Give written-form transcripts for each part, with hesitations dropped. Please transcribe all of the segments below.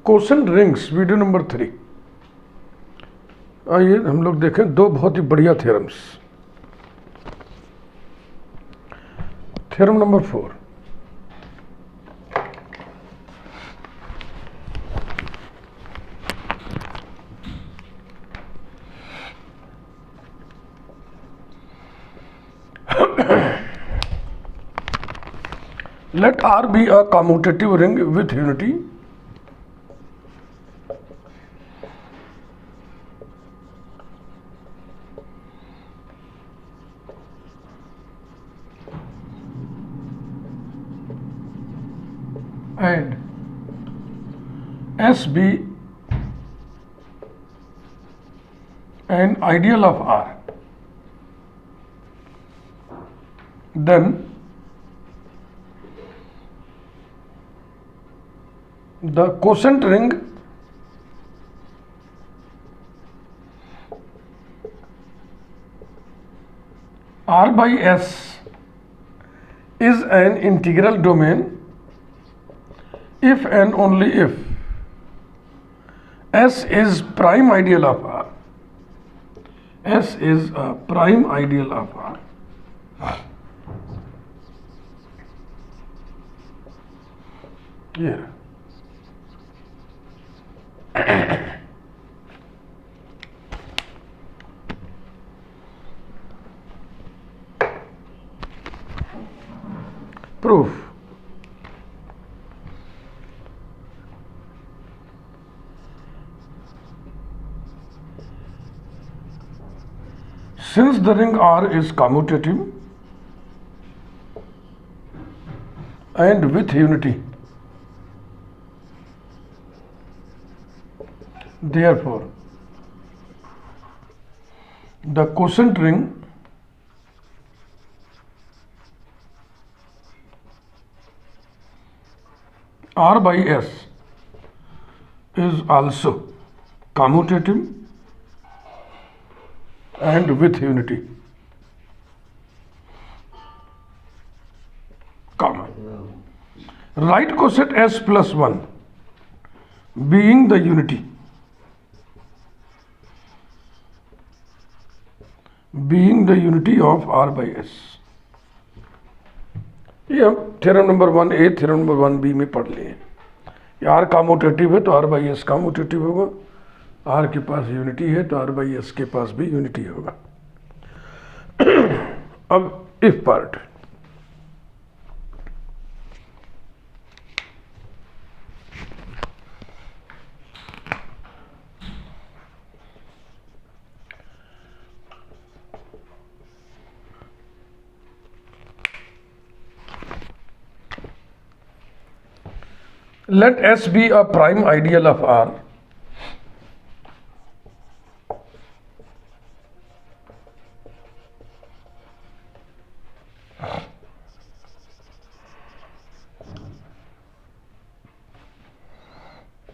Question rings video number 3। आइए हम लोग देखें दो बहुत ही बढ़िया theorems. Theorem number 4, let R be a commutative ring with unity and S be an ideal of R, then the quotient ring R by S is an integral domain if and only if S is prime ideal of R. S is a prime ideal of R. Yeah. Proof. Since the ring R is commutative and with unity, therefore the quotient ring R by S is also commutative and with unity, comma. Write quotient S plus 1 being the unity of R by S. ये हम theorem number 1A theorem number 1B में पढ़ लिए। R commutative है तो R by S commutative होगा, R के पास unity है तो R बाई एस के पास भी यूनिटी होगा। अब if part, let S be a prime ideal of R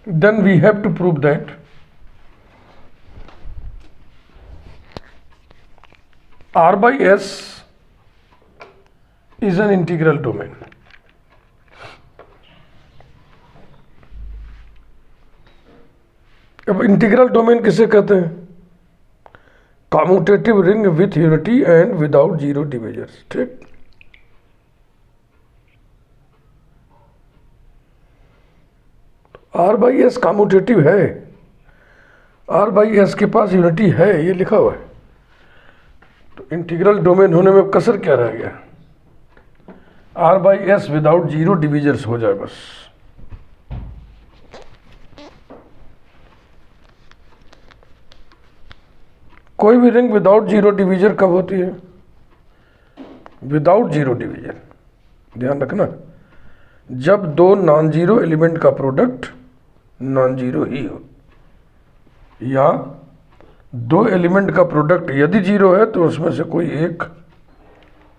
then we have to prove that R by S is an integral domain. अब integral domain किसे कहते हैं? Commutative ring with unity and without zero divisors. ठीक, are by S commutative है, are by S के पास unity है, ये लिखा हुआ है। तो इंटीग्रल डोमेन होने में कसर क्या रह गया? R by S without zero divisors हो जाए बस। कोई भी रिंग विदाउट जीरो डिवीजर कब होती है? विदाउट जीरो डिवीजर, ध्यान रखना, जब दो नॉन जीरो एलिमेंट का प्रोडक्ट नॉन जीरो ही हो, या दो एलिमेंट का प्रोडक्ट यदि जीरो है तो उसमें से कोई एक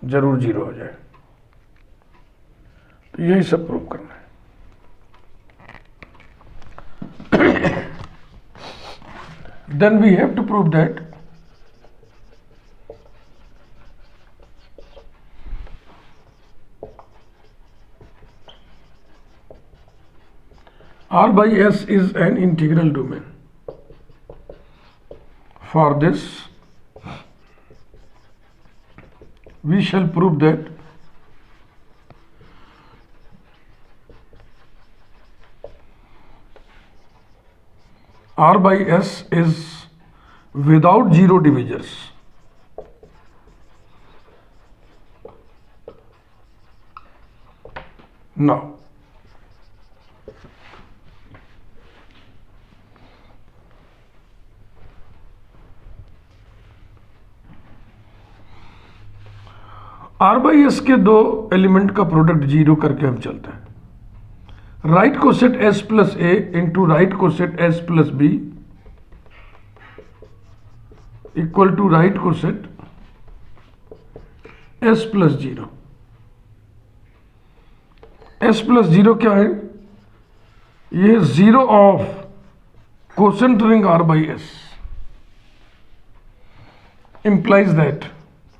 जरूर जीरो हो जाए। तो यही सब प्रूव करना है। Then we have to prove that R by S is an integral domain. For this, we shall prove that R by S is without zero divisors. Now, R by S के दो element का product zero करके हम चलते हैं। Right coset S plus A into right coset S plus B equal to right coset S plus zero. S plus zero क्या है? ये zero of quotient ring R by S implies that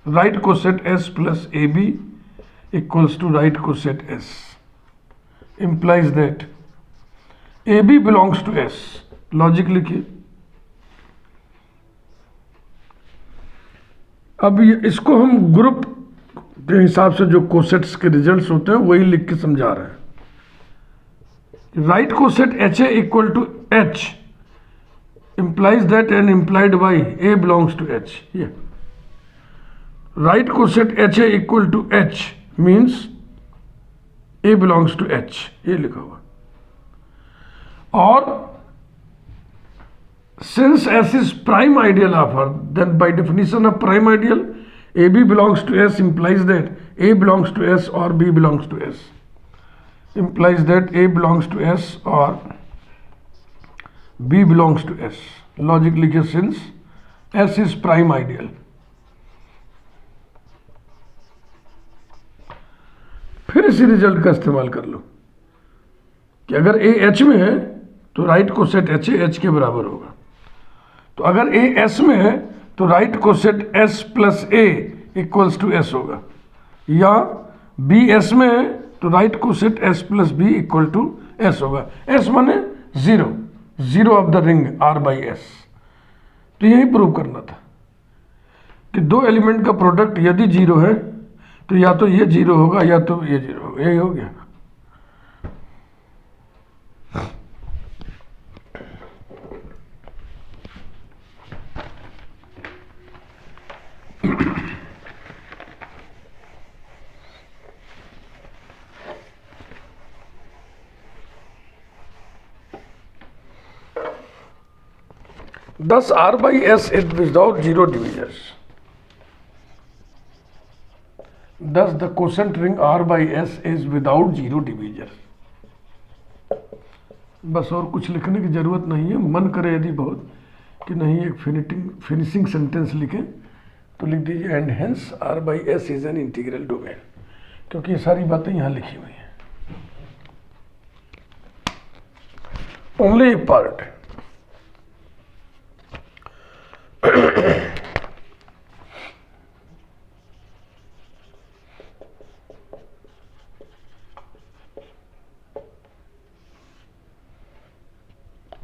right coset S plus AB equals to right coset S, implies that AB belongs to S. Logic लिखिए। अब इसको हम group के हिसाब से जो कोसेट्स के रिजल्ट्स होते हैं वही लिख के समझा रहे हैं। Right coset H A equal to H implies that and implied by A belongs to H. Yeah. Right coset HA equal to H means A belongs to H. ये लिखा हुआ। और since S is prime ideal of R, then by definition of prime ideal, AB belongs to S implies that A belongs to S or B belongs to S. Implies that A belongs to S or B belongs to S. Logic लिखिए, since S is prime ideal. फिर इसी result का इस्तेमाल कर लो कि अगर A H में है तो राइट कोसेट एच एच के बराबर होगा, तो अगर ए एस में है तो right coset S plus A equals to S होगा, या बी एस में है तो right coset S plus B equal to S होगा। एस माने zero, zero of the ring R by S. तो यही प्रूव करना था कि दो एलिमेंट का प्रोडक्ट यदि जीरो है तो या तो ये जीरो होगा या तो ये जीरो होगा। यही हो गया। Thus R by S is without zero divisors. Thus the quotient ring R by S is without zero divisors. बस और कुछ लिखने की जरूरत नहीं है। मन करे यदि बहुत कि नहीं एक फिनिशिंग सेंटेंस लिखें तो लिख दीजिए and hence R by S is an integral domain, क्योंकि ये सारी बातें यहाँ लिखी हुई हैं। ओनली ए पार्ट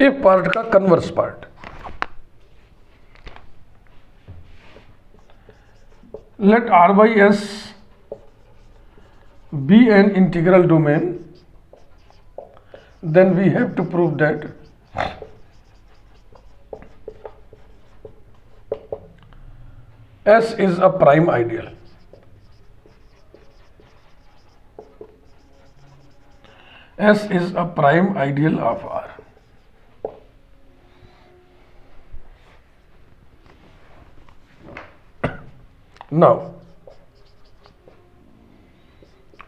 एक पार्ट का converse part. Let R by S be an integral domain, then we have to prove that S is a prime ideal. S is a prime ideal of R. Now,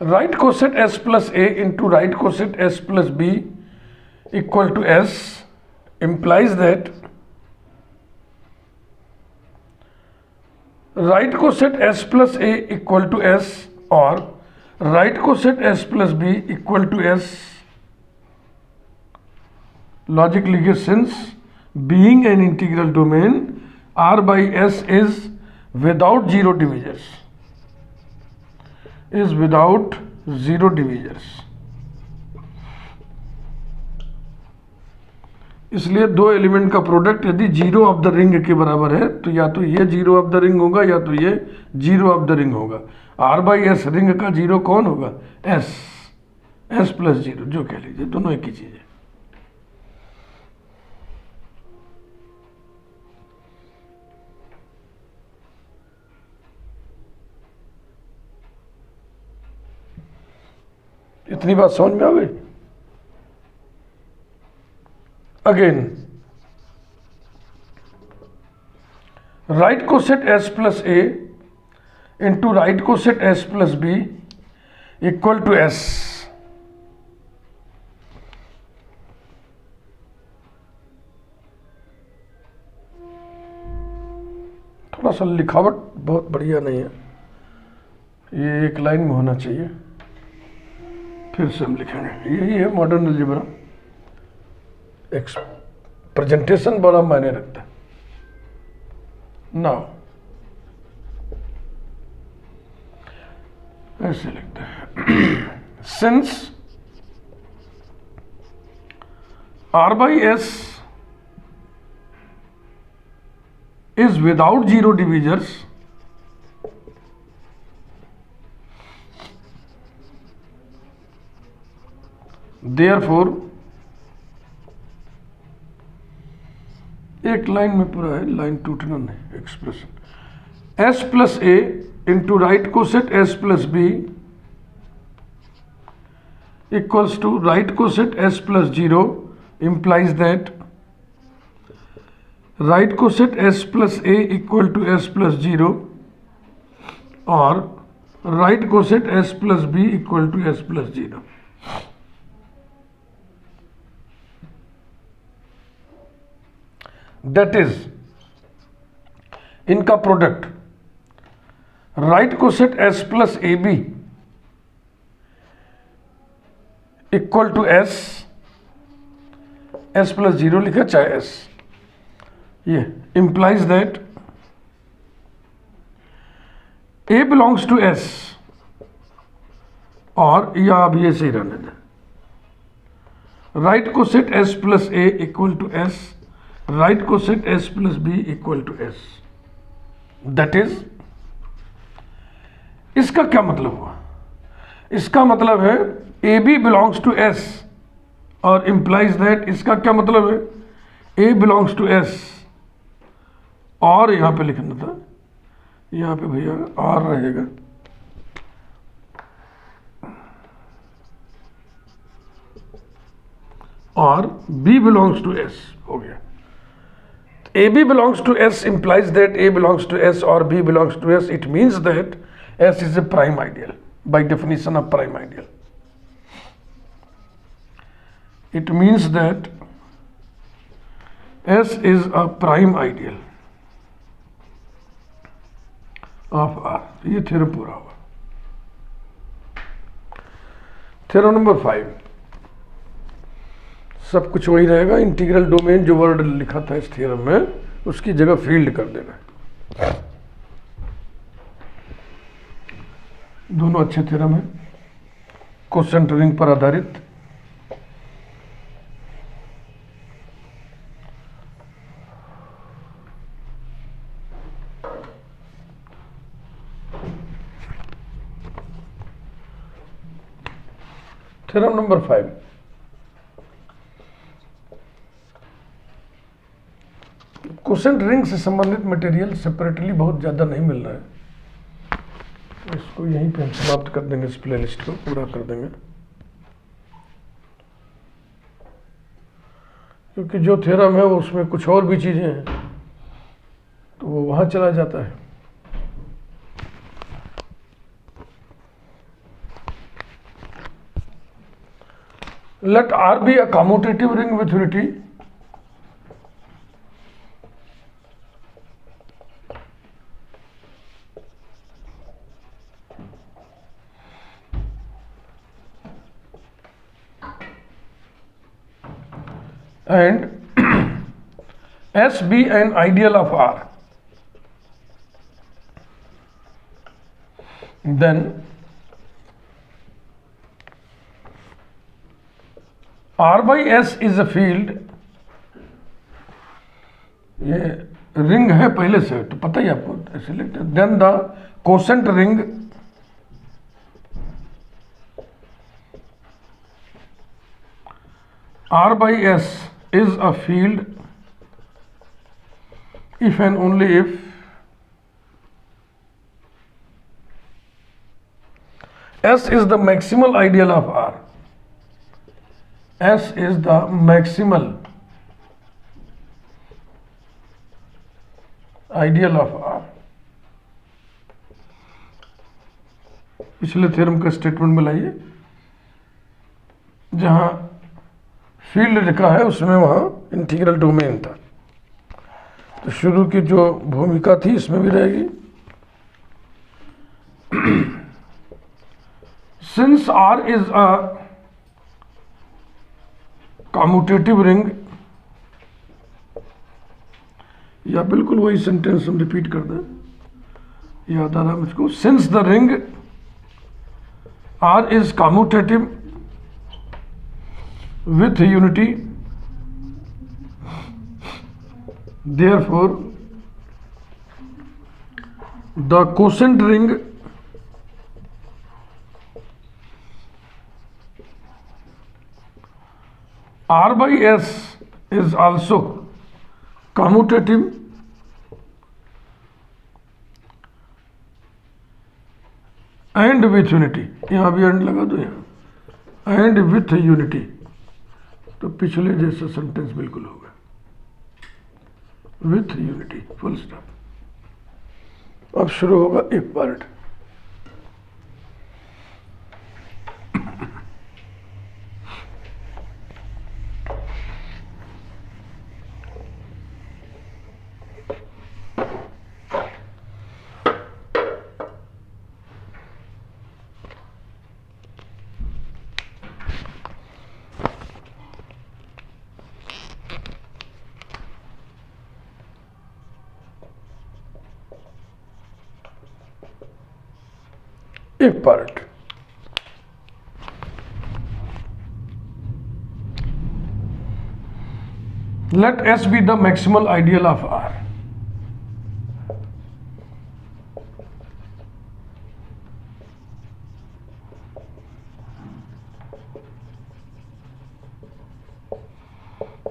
right coset S plus A into right coset S plus B equal to S implies that right coset S plus A equal to S or right coset S plus B equal to S. Logic लिखिए, since being an integral domain R by S is without zero divisors, is without zero divisors. इसलिए दो element का product यदि zero of the ring के बराबर है तो या तो ये जीरो ऑफ द रिंग होगा या तो ये जीरो ऑफ द रिंग होगा। आर बाई एस रिंग का जीरो कौन होगा? एस, एस प्लस जीरो, जो कह लीजिए, दोनों एक ही चीज है। इतनी बात समझ में आ गई? Again right coset S plus A into right coset S plus B equal to S. थोड़ा सा लिखावट बहुत बढ़िया नहीं है, ये एक लाइन में होना चाहिए। फिर से हम लिखेंगे, यही है मॉडर्न अलजेब्रा। प्रेजेंटेशन बड़ा मायने रखता है। नाउ ऐसे लिखते हैं, since R by S is without zero divisors, therefore एक लाइन में पूरा है, लाइन टूटना नहीं, expression S plus A into right coset S plus B equals to right coset S plus zero implies that right coset s plus a equal to s plus 0 or right coset s plus b equal to s plus 0. That is, इनका product right coset s plus A B equal to S plus zero लिखा चाहे s, ये implies that a belongs to s, और या अब ये सही रहने दें, right coset s plus A equal to S, right coset s plus B equal to S. That is, इसका क्या मतलब हुआ? इसका मतलब है A B belongs to S, और implies that इसका क्या मतलब है? a बिलोंग्स टू एस, और यहां पे लिखना था, यहां पे भैया आर रहेगा, और b बिलोंग्स टू s हो गया। A B belongs to s implies that a belongs to s or b belongs to s. It means that s is a prime ideal by definition of prime ideal. It means that s is a prime ideal of R. ये theorem पूरा हुआ। Theorem number 5, सब कुछ वही रहेगा, integral domain जो word लिखा था इस थ्योरम में उसकी जगह फील्ड कर देना। दोनों अच्छे थ्योरम है, क्वेश्चन रिंग पर आधारित। थ्योरम नंबर 5, क्वेश्चन रिंग से संबंधित मटेरियल सेपरेटली बहुत ज़्यादा नहीं मिल रहा है, इसको यहीं पे हम समाप्त कर देंगे, इस प्लेलिस्ट को पूरा कर देंगे, क्योंकि जो थ्योरम है वो उसमें कुछ और भी चीज़ें हैं तो वो वहाँ चला जाता है। Let R be a commutative ring with unity and S be an ideal of R. Then R by S is a field ये रिंग है पहले से तो पता ही आपको, ऐसे लिखते हैं। Then the quotient ring R by S is a field if and only if S is the maximal ideal of R. S is the maximal ideal of R. पिछले थ्योरम का स्टेटमेंट में लाइए, जहां फील्ड लिखा है उसमें वहां integral domain था, तो शुरू की जो भूमिका थी इसमें भी रहेगी। Since R is a commutative ring, या बिल्कुल वही सेंटेंस हम रिपीट कर दें, याद आ रहा मुझको। Since the ring R is commutative with unity, therefore the quotient ring R by S is also commutative and with unity, यहाँ भी एंड लगा दो, यहाँ एंड विथ यूनिटी, तो पिछले जैसा सेंटेंस बिल्कुल होगा, विथ यूनिटी, फुल स्टॉप। अब शुरू होगा एक पार्ट। एक part. Let S be the maximal ideal of R.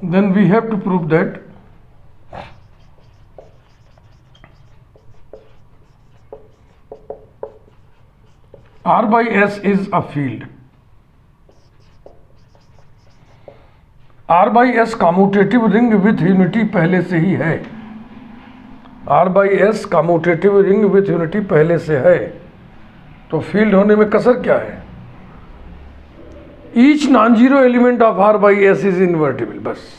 Then we have to prove that R by S is a field. R by S commutative ring with unity पहले से ही है। R by S commutative ring with unity पहले से है, तो field होने में कसर क्या है? Each non-zero element of R by S is invertible, बस।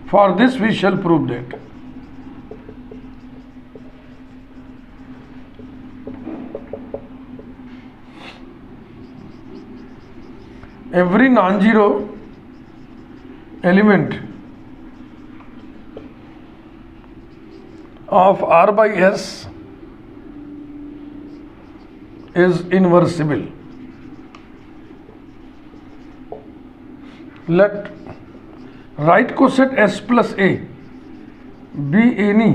For this we shall prove that every non-zero element of R by S is inversible. Let right coset S plus A be any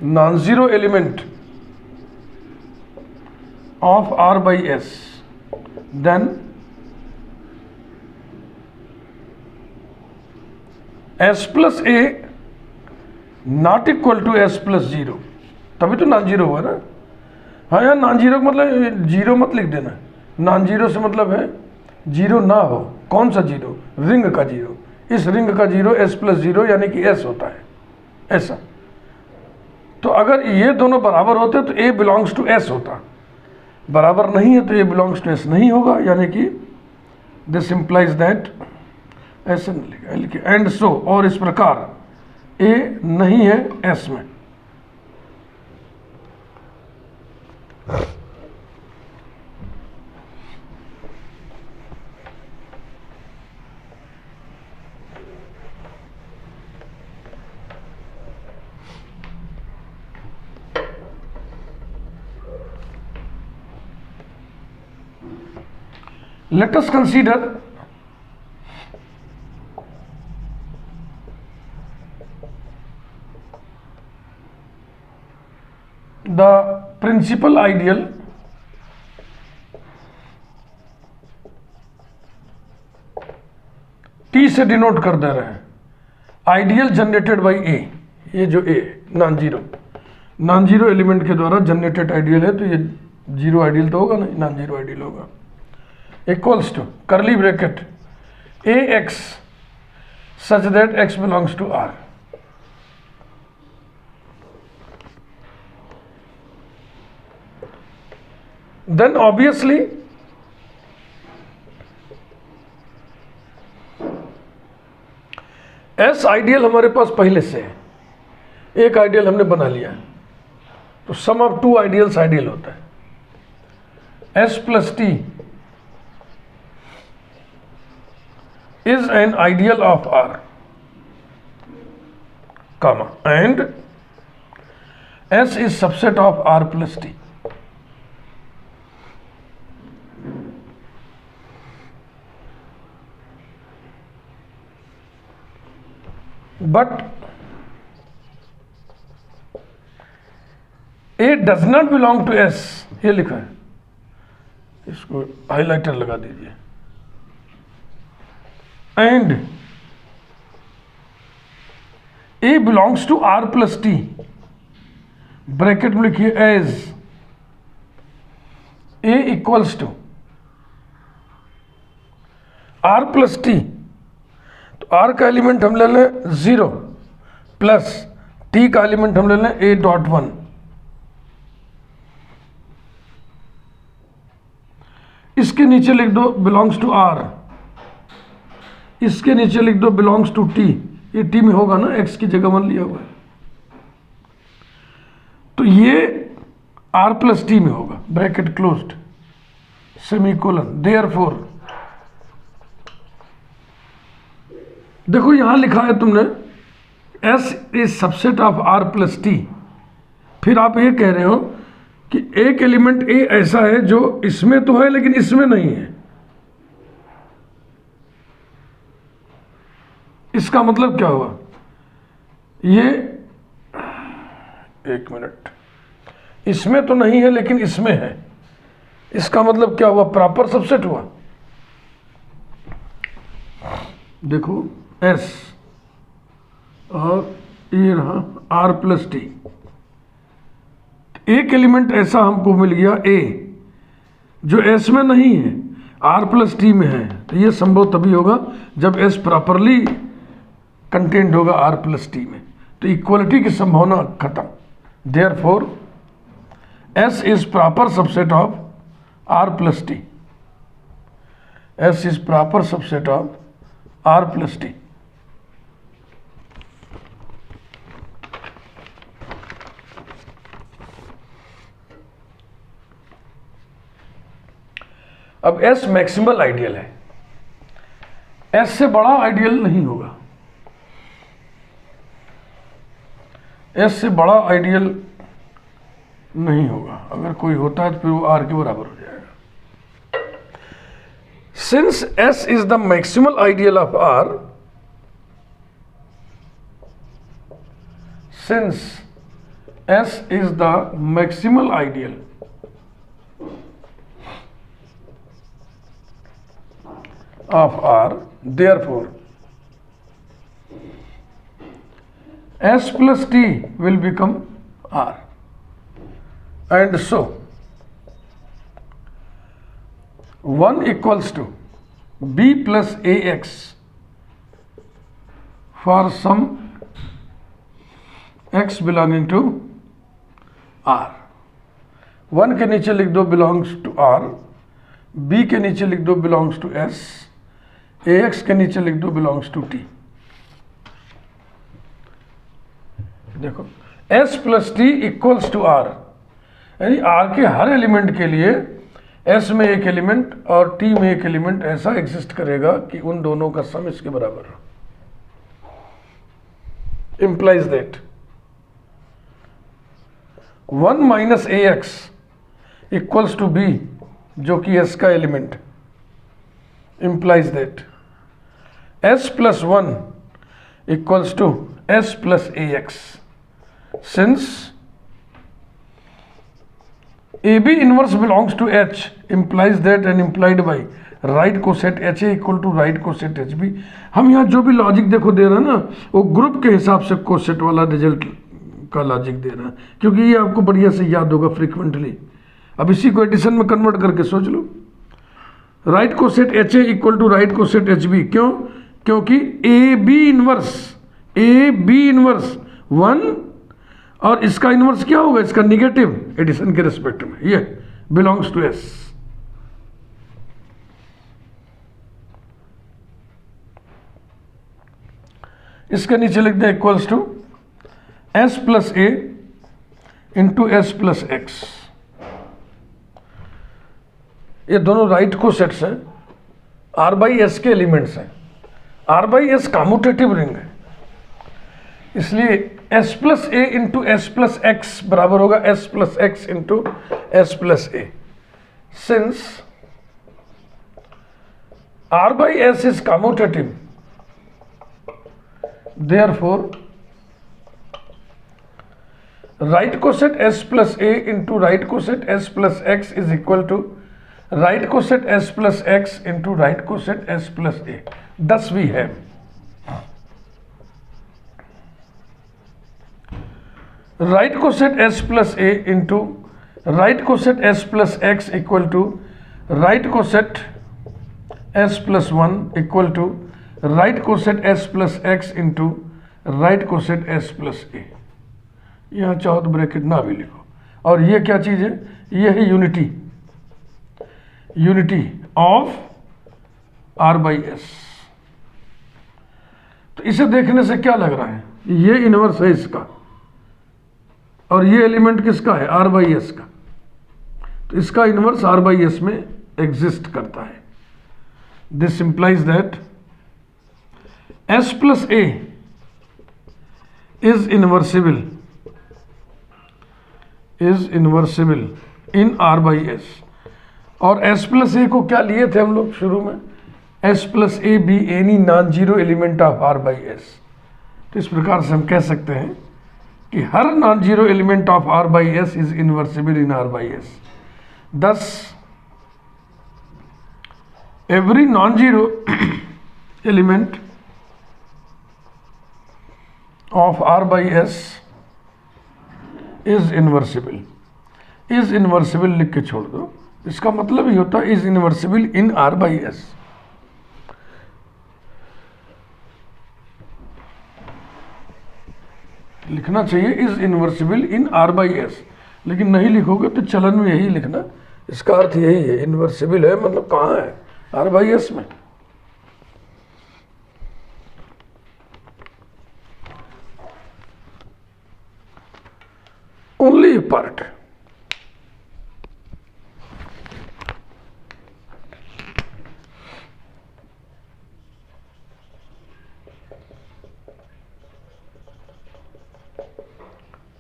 non-zero element of R by S, then S plus A not equal to S plus 0, तभी तो non zero हुआ ना। हाँ यार, non zero का मतलब zero मत लिख देना, नॉन जीरो से मतलब है जीरो ना हो। कौन सा जीरो? रिंग का जीरो। इस रिंग का जीरो S plus 0 यानी कि S होता है, ऐसा। तो अगर ये दोनों बराबर होते तो A बिलोंग्स टू S होता, बराबर नहीं है तो A बिलोंग्स टू S नहीं होगा, यानी कि दिस इम्प्लाइज दैट, ऐसा नहीं लिखे एंड सो, और इस प्रकार A नहीं है S में। Let us consider the principal ideal T से डिनोट कर दे रहे हैं, आइडियल जनरेटेड बाई ए, ये जो ए नॉन जीरो एलिमेंट के द्वारा जनरेटेड आइडियल है, तो ये जीरो आइडियल तो होगा नहीं, नॉन जीरो आइडियल होगा। Equals to curly bracket A X such that X belongs to R. Then obviously S ideal हमारे पास पहले से है, एक आइडियल हमने बना लिया है, तो सम ऑफ टू आइडियल्स आइडियल होता है। S plus T is an ideal of R, comma, and S is subset of R plus T. But A does not belong to S, ये लिखा है, इसको हाइलाइटर लगा दीजिए। And A belongs to R plus T, bracket में लिखिए as A equals to R plus T, तो R का एलिमेंट हम ले लें 0 प्लस T का एलिमेंट हम ले लें A.1। इसके नीचे लिख दो बिलोंग्स टू R, इसके नीचे लिख दो बिलोंग्स टू टी, ये टी में होगा ना, एक्स की जगह वन लिया हुआ है, तो ये आर प्लस टी में होगा, ब्रैकेट क्लोज्ड, सेमीकोलन। देयरफॉर देखो यहां लिखा है तुमने S is subset of R plus T, फिर आप ये कह रहे हो कि एक एलिमेंट ए ऐसा है जो इसमें तो है लेकिन इसमें नहीं है, इसका मतलब क्या हुआ? ये एक मिनट, इसमें तो नहीं है लेकिन इसमें है, इसका मतलब क्या हुआ? प्रॉपर सबसेट हुआ। देखो एस और ये रहा आर प्लस टी, एक एलिमेंट ऐसा हमको मिल गया ए जो एस में नहीं है, आर प्लस टी में है, तो ये संभव तभी होगा जब एस प्रॉपरली कंटेंट होगा आर प्लस टी में, तो इक्वलिटी की संभावना खत्म। Therefore S is proper subset of R plus T, S is proper subset of R plus T. अब एस मैक्सिमल आइडियल है, एस से बड़ा आइडियल नहीं होगा, एस से बड़ा आइडियल नहीं होगा, अगर कोई होता है तो फिर वो आर के बराबर हो जाएगा। Since S is the maximal ideal of R, since S is the maximal ideal of R, therefore S plus T will become R, and so 1 equals to B plus AX for some X belonging to R। 1 के नीचे लिख दो belongs to R, B के नीचे लिख दो belongs to S, AX के नीचे लिख दो बिलोंग्स टू टी। देखो S plus T equals to R, यानी आर के हर एलिमेंट के लिए S में एक एलिमेंट और T में एक एलिमेंट ऐसा एग्जिस्ट करेगा कि उन दोनों का सम इसके बराबर हो। Implies that 1 minus AX equals to B, जो कि S का एलिमेंट, implies that s plus 1 equals to s plus ax. Since AB inverse belongs to H implies that and implied by right coset HA equal to right coset HB. हम यहाँ जो भी logic देखो दे रहे हैं ना, वो ग्रुप के हिसाब से कोसेट वाला रिजल्ट का लॉजिक दे रहा है, क्योंकि ये आपको बढ़िया से याद होगा फ्रीक्वेंटली. अब इसी को एडिशन में कन्वर्ट करके सोच लो. Right coset H A equal to right coset H B. क्यों? क्योंकि ए बी इनवर्स 1 और इसका इनवर्स क्या होगा, इसका निगेटिव एडिशन के रिस्पेक्ट में. ये बिलोंग्स टू एस. इसके नीचे लिखते हैं equals to S plus A into S plus X. ये दोनों राइट को सेट्स हैं, आर बाई एस के एलिमेंट्स हैं. R by S commutative ring है, इसलिए S plus A into S plus X बराबर होगा S plus X into S plus A. Since R by S is commutative, therefore right coset s plus a into right coset s plus x is equal to right coset s plus x into right coset s plus a. Thus we have right coset s plus a into right coset s plus x equal to right coset s plus 1 equal to right coset S plus X into right coset S plus A. यहाँ चाहो तो bracket ना भी लिखो. और ये क्या चीज़ है, ये है unity of R by S. तो इसे देखने से क्या लग रहा है, ये इनवर्स है इसका और ये एलिमेंट किसका है, आर बाई एस का. तो इसका इनवर्स आर बाई एस में एग्जिस्ट करता है. This implies that S plus A is inversible in R by S. और S plus A को क्या लिए थे हम लोग शुरू में, S plus A be any non-zero element of R by S. तो इस प्रकार से हम कह सकते हैं कि हर non-zero element of R by S is inversible in R by S. Thus every non-zero element of R by S is inversible. is inversible लिख के छोड़ दो, इसका मतलब ही होता है is inversible in R by S. लिखना चाहिए is inversible in R by S, लेकिन नहीं लिखोगे तो चलन में यही लिखना. इसका अर्थ यही है, इन्वर्सिबल है मतलब कहाँ है, R by S में. Only a part.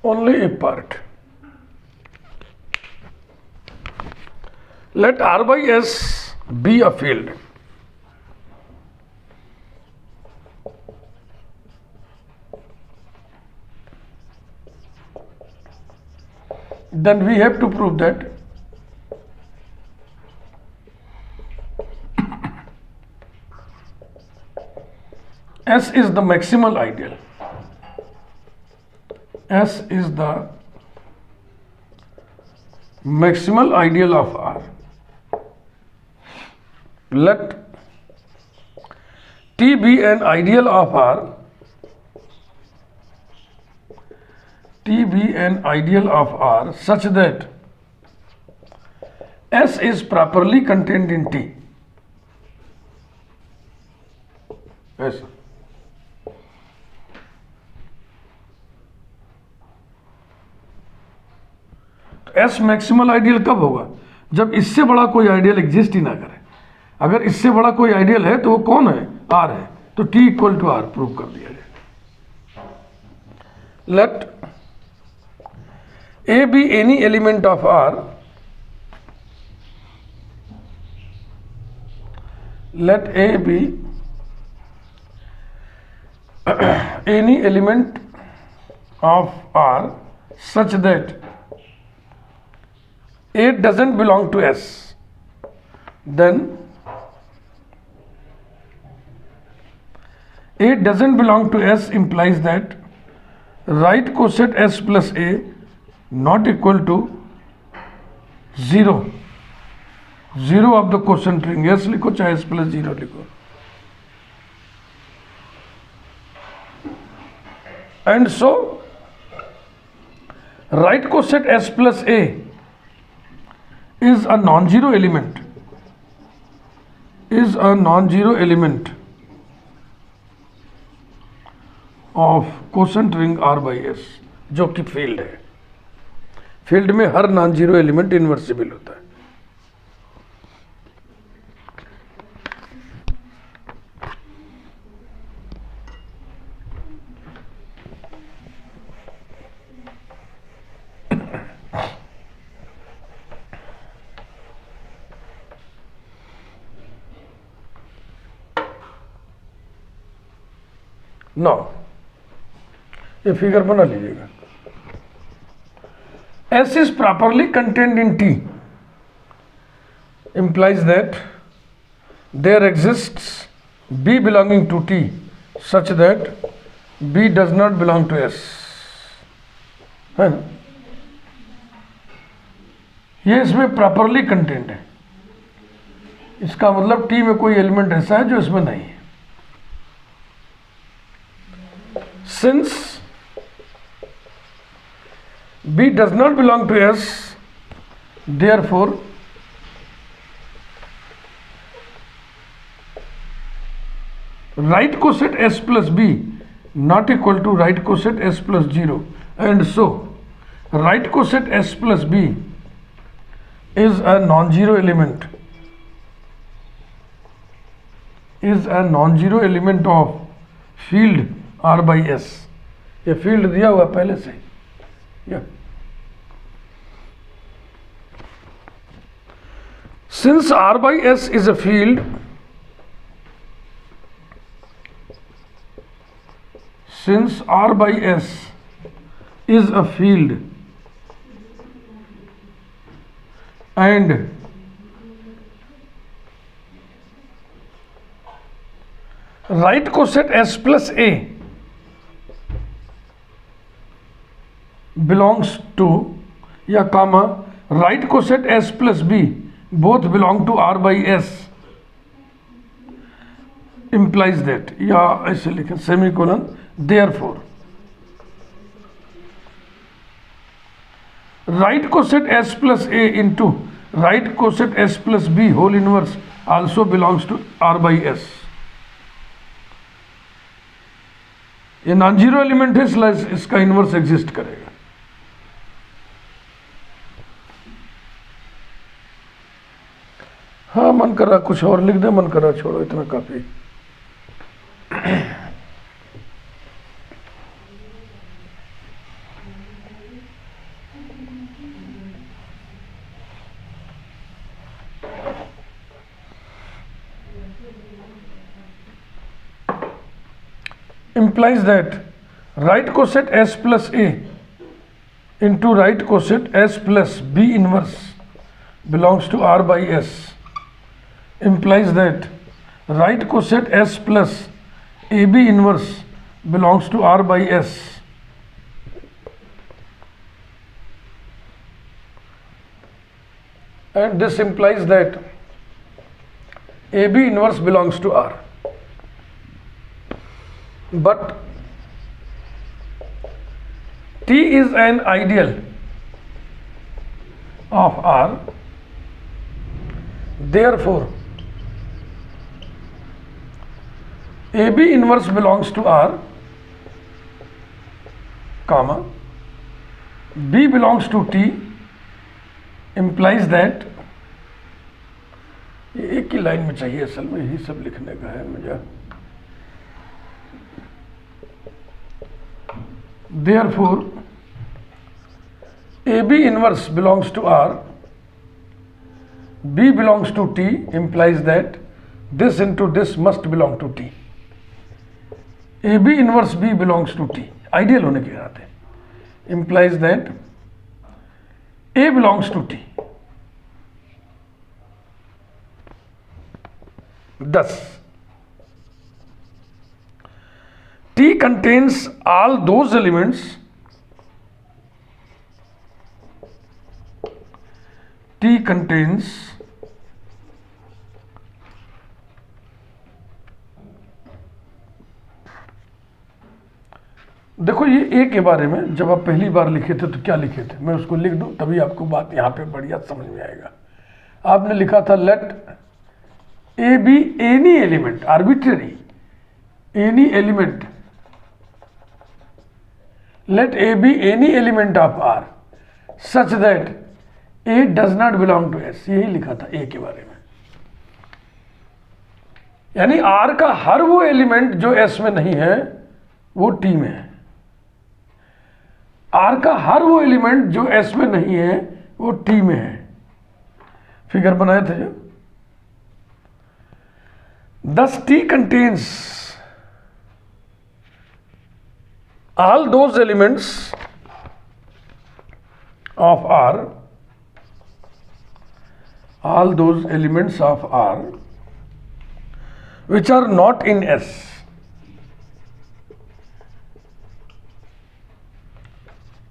Only a part. Let R by S be a field. Then we have to prove that S is the maximal ideal. S is the maximal ideal of R. Let T be an ideal of R. T be an ideal of R such that S is properly contained in T. ऐसा. तो S maximal ideal कब होगा, जब इससे बड़ा कोई ideal exist ही ना करे. अगर इससे बड़ा कोई आइडियल है तो वो कौन है, R है. तो T equal to R prove कर दिया जाए. Let A be any element of R let A be any element of R such that A doesn't belong to S, then A doesn't belong to S implies that right coset S plus A not equal to 0. 0 of the quotient ring. S लिखो चाहे S plus 0 लिखो. And so right coset S plus A is a non-zero element. Is a non-zero element of quotient ring R by S, जो कि field है. Field में हर non zero element इन्वर्सिबल होता है. No, ये फिगर बना लीजिएगा. S is properly contained in T implies that there exists B belonging to T such that B does not belong to S, है ना. ये इसमें प्रॉपरली कंटेंट है. इसका मतलब T में कोई एलिमेंट ऐसा है जो इसमें नहीं है. Since B does not belong to S, therefore right coset S plus B not equal to right coset S plus 0, and so right coset S plus B is a non-zero element, is a non-zero element of field R by S. ये field दिया हुआ पहले से. Since R by S is a field, since R by S is a field and right coset S plus A belongs to, या comma, right coset S plus B both belong to R by S implies that, या ऐसे लिखें semicolon, therefore right coset S plus A into right coset S plus B whole inverse also belongs to R by S. ये non zero element है, इसलिए इसका inverse exist करेगा. हाँ, मन कर रहा कुछ और लिख दे, मन कर रहा छोड़ो, इतना काफी. Implies that right coset S plus A into right coset S plus B inverse belongs to R by S implies that right coset S plus AB inverse belongs to R by S. And this implies that AB inverse belongs to R. But T is an ideal of R, therefore AB inverse belongs to R, comma, B belongs to T implies that, ये एक ही line में चाहिए, असल में यही सब लिखने का है मुझे. Therefore AB inverse belongs to R, B belongs to T implies that this into this must belong to T, A B inverse B belongs to T, ideal होने के नाते implies that A belongs to T. Thus, T contains all those elements T contains देखो ये ए के बारे में जब आप पहली बार लिखे थे तो क्या लिखे थे, मैं उसको लिख दूं तभी आपको बात यहाँ पे बढ़िया समझ में आएगा। आपने लिखा था let A B any element, arbitrary any element, let A B any element of R such that A does not belong to S, यही लिखा था ए के बारे में। यानी आर का हर वो एलिमेंट जो एस में नहीं है वो टी में है, आर का हर वो एलिमेंट जो एस में नहीं है वो टी में है। फिगर बनाए थे जो, thus T contains all those elements of R, all those elements of R which are not in S,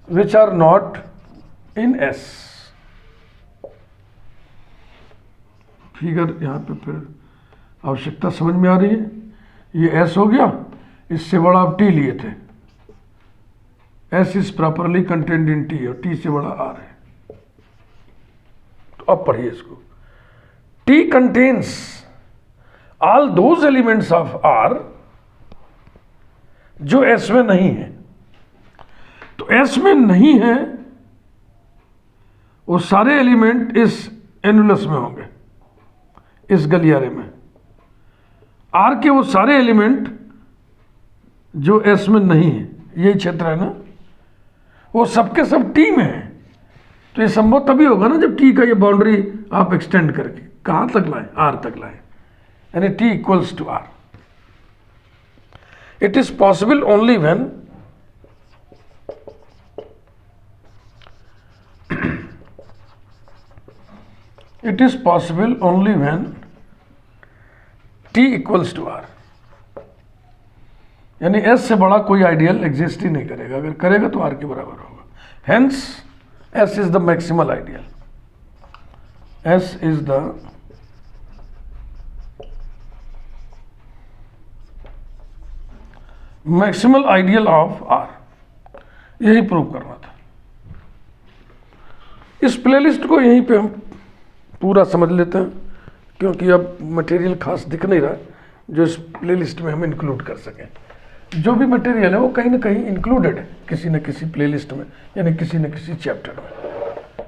which are not in S। Figure यहाँ पे फिर आवश्यकता समझ में आ रही है। ये S हो गया, इससे बड़ा आप T लिए थे, S is properly content in T और T से बड़ा R है। तो अब पढ़िए इसको, T contains all those elements of R जो S में नहीं है। तो S में नहीं है वो सारे एलिमेंट इस एनुलस में होंगे, इस गलियारे में। R के वो सारे एलिमेंट जो S में नहीं है, यही क्षेत्र है ना, वो सबके सब T में है। तो ये संभव तभी होगा ना जब T का ये बाउंड्री आप एक्सटेंड करके कहाँ तक लाए, R तक लाए, यानी T equals to R। It is possible only when it is possible only when T equals to R, यानी S से बड़ा कोई आइडियल एग्जिस्ट ही नहीं करेगा, अगर करेगा तो R के बराबर होगा। Hence S is the maximal ideal, S is the maximal ideal of R, यही प्रूव करना था। इस प्लेलिस्ट को यहीं पे हम पूरा समझ लेते हैं, क्योंकि अब मटेरियल खास दिख नहीं रहा जो इस प्लेलिस्ट में हम इंक्लूड कर सकें। जो भी मटेरियल है वो कहीं ना कहीं इंक्लूडेड है किसी न किसी प्लेलिस्ट में, यानी किसी न किसी चैप्टर में।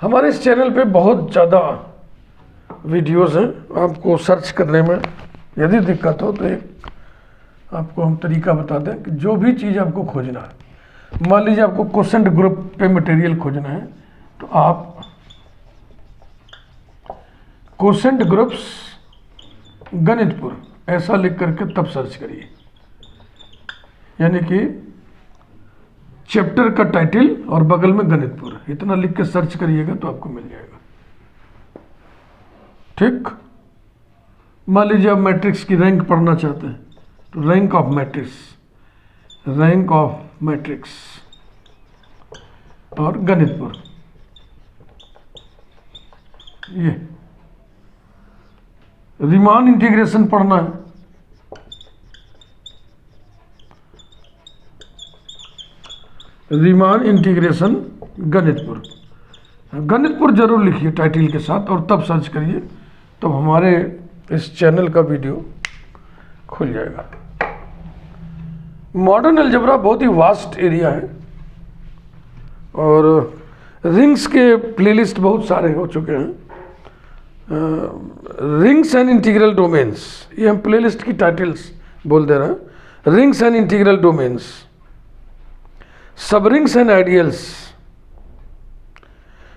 हमारे इस चैनल पे बहुत ज़्यादा वीडियोस हैं, आपको सर्च करने में यदि दिक्कत हो तो एक आपको हम तरीका बता दें कि जो भी चीज़ आपको खोजना है, मान लीजिए आपको क्वेश्चन ग्रुप पे मटेरियल खोजना है तो आप क्वोशेंट ग्रुप्स गणितपुर ऐसा लिख करके तब सर्च करिए, यानी कि चैप्टर का टाइटल और बगल में गणितपुर, इतना लिख के सर्च करिएगा तो आपको मिल जाएगा। ठीक, मान लीजिए आप मैट्रिक्स की रैंक पढ़ना चाहते हैं तो rank of matrix, rank of matrix और गणितपुर, ये रीमान इंटीग्रेशन पढ़ना है, रीमान इंटीग्रेशन गणितपुर, गणितपुर जरूर लिखिए टाइटल के साथ और तब सर्च करिए, तब हमारे इस चैनल का वीडियो खुल जाएगा। मॉडर्न अलजेब्रा बहुत ही वास्ट एरिया है और रिंग्स के प्लेलिस्ट बहुत सारे हो चुके हैं। रिंग्स एंड इंटीग्रल डोमेन्स, ये हम प्लेलिस्ट की टाइटल्स बोल दे रहे हैं। Rings and integral domains, sub rings and ideals,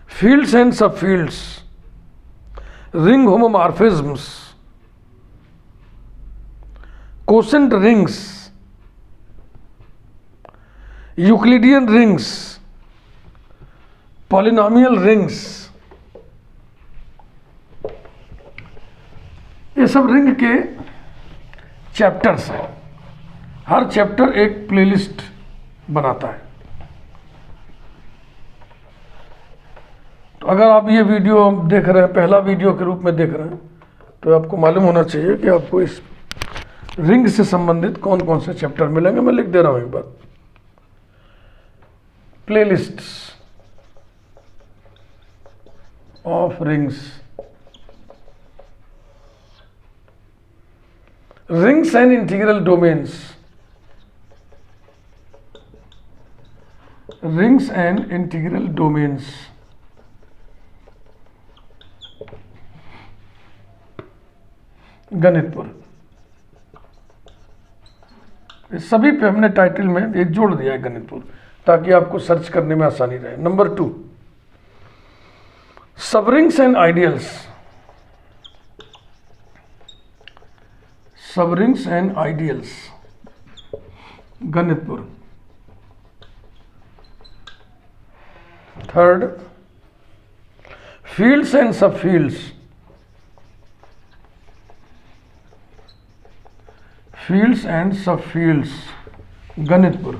fields and sub fields, ring homomorphisms, quotient rings, Euclidean rings, polynomial rings, ये सब रिंग के चैप्टर्स हैं। हर चैप्टर एक प्लेलिस्ट बनाता है। तो अगर आप ये वीडियो देख रहे हैं, पहला वीडियो के रूप में देख रहे हैं, तो आपको मालूम होना चाहिए कि आपको इस रिंग से संबंधित कौन कौन से चैप्टर मिलेंगे। मैं लिख दे रहा हूं एक बार, playlists of rings, rings and integral domains, rings and integral domains, Ganitpur. इस सभी पे हमने टाइटल में एक जोड़ दिया है गणितपुर, ताकि आपको सर्च करने में आसानी रहे। Number 2, subrings and ideals, subrings and ideals, Ganitpur. 3rd, fields and subfields, fields and subfields, Ganitpur.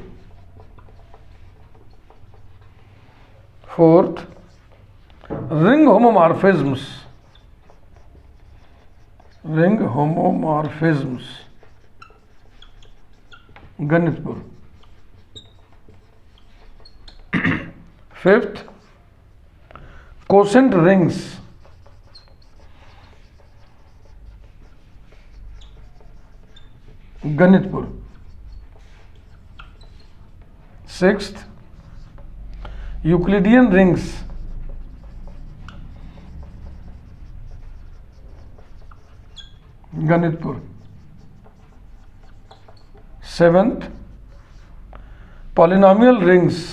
4th, ring homomorphisms, ring homomorphisms, Ganitpur. 5th, quotient rings, Ganitpur. 6th, Euclidean rings, Ganitpur. 7th, polynomial rings,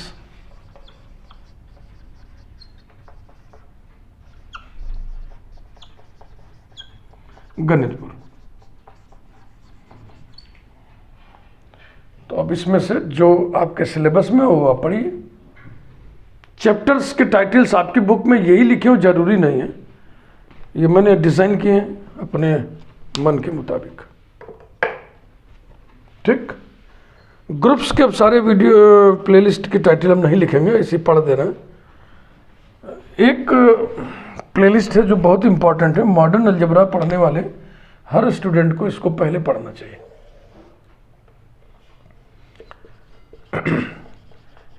Ganitpur. तो अब इसमें से जो आपके सिलेबस में हो आप पढ़िए। चैप्टर्स के टाइटल्स आपकी बुक में यही लिखे हो जरूरी नहीं है, ये मैंने डिज़ाइन किए हैं अपने मन के मुताबिक। ठीक, ग्रुप्स के अब सारे वीडियो प्लेलिस्ट की टाइटल हम नहीं लिखेंगे, इसी पढ़ दे रहे हैं। एक प्लेलिस्ट है जो बहुत इंपॉर्टेंट है, मॉडर्न अलजेब्रा पढ़ने वाले हर स्टूडेंट को इसको पहले पढ़ना चाहिए।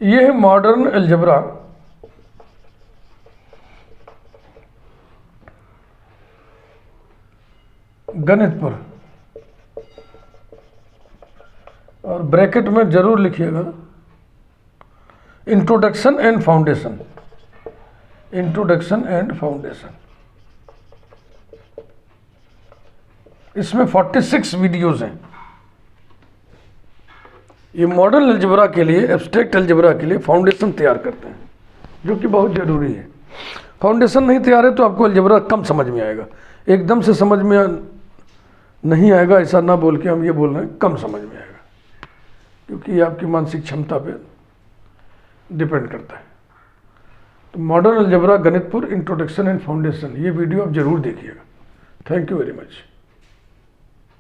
ये है मॉडर्न अलजेब्रा, गणितपुर, और ब्रैकेट में जरूर लिखिएगा introduction and foundation, introduction and foundation. इसमें 46 वीडियोस हैं। ये मॉडर्न अलजेब्रा के लिए, एब्स्ट्रैक्ट अलजेब्रा के लिए फाउंडेशन तैयार करते हैं, जो कि बहुत ज़रूरी है। फाउंडेशन नहीं तैयार है तो आपको अलजेब्रा कम समझ में आएगा, एकदम से समझ में नहीं आएगा, ऐसा ना बोल के हम ये बोल रहे हैं कम समझ में आएगा, क्योंकि ये आपकी मानसिक क्षमता पे डिपेंड करता है। तो modern algebra गणितपुर, introduction and foundation, ये वीडियो आप जरूर देखिएगा। Thank you very much.